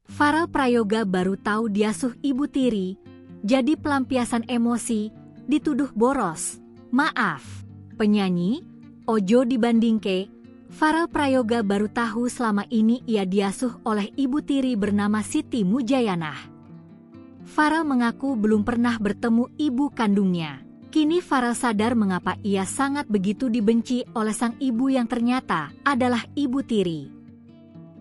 Farel Prayoga baru tahu diasuh ibu tiri, jadi pelampiasan emosi, dituduh boros. Maaf, penyanyi, ojo dibandingke. Farel Prayoga baru tahu selama ini ia diasuh oleh ibu tiri bernama Siti Mujayanah. Farel mengaku belum pernah bertemu ibu kandungnya. Kini Farel sadar mengapa ia sangat begitu dibenci oleh sang ibu yang ternyata adalah ibu tiri.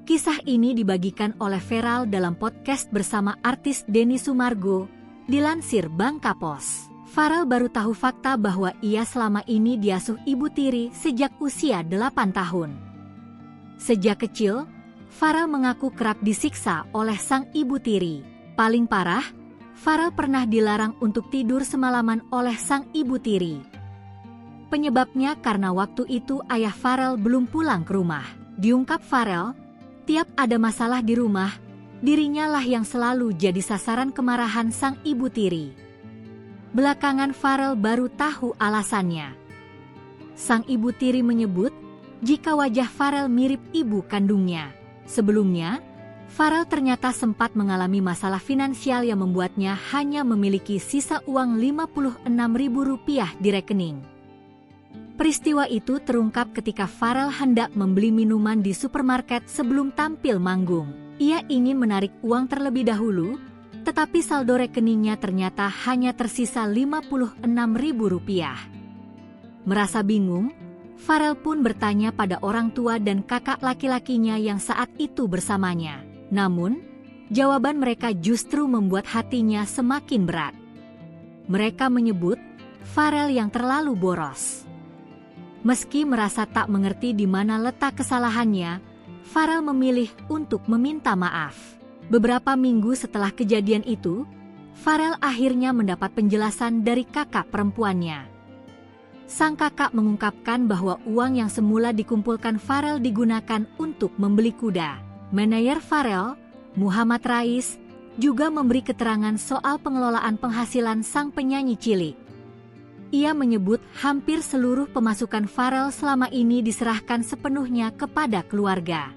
Kisah ini dibagikan oleh Feral dalam podcast bersama artis Denny Sumargo, dilansir Bangka Pos. Farel baru tahu fakta bahwa ia selama ini diasuh ibu tiri sejak usia 8 tahun. Sejak kecil, Farel mengaku kerap disiksa oleh sang ibu tiri. Paling parah, Farel pernah dilarang untuk tidur semalaman oleh sang ibu tiri. Penyebabnya karena waktu itu ayah Farel belum pulang ke rumah. Diungkap Farel, tiap ada masalah di rumah, dirinya lah yang selalu jadi sasaran kemarahan sang ibu tiri. Belakangan Farel baru tahu alasannya. Sang ibu tiri menyebut jika wajah Farel mirip ibu kandungnya. Sebelumnya, Farel ternyata sempat mengalami masalah finansial yang membuatnya hanya memiliki sisa uang Rp56.000 di rekening. Peristiwa itu terungkap ketika Farel hendak membeli minuman di supermarket sebelum tampil manggung. Ia ingin menarik uang terlebih dahulu, tetapi saldo rekeningnya ternyata hanya tersisa Rp56.000. Merasa bingung, Farel pun bertanya pada orang tua dan kakak laki-lakinya yang saat itu bersamanya. Namun, jawaban mereka justru membuat hatinya semakin berat. Mereka menyebut Farel yang terlalu boros. Meski merasa tak mengerti di mana letak kesalahannya, Farel memilih untuk meminta maaf. Beberapa minggu setelah kejadian itu, Farel akhirnya mendapat penjelasan dari kakak perempuannya. Sang kakak mengungkapkan bahwa uang yang semula dikumpulkan Farel digunakan untuk membeli kuda. Manajer Farel, Muhammad Rais, juga memberi keterangan soal pengelolaan penghasilan sang penyanyi cilik. Ia menyebut hampir seluruh pemasukan Farel selama ini diserahkan sepenuhnya kepada keluarga.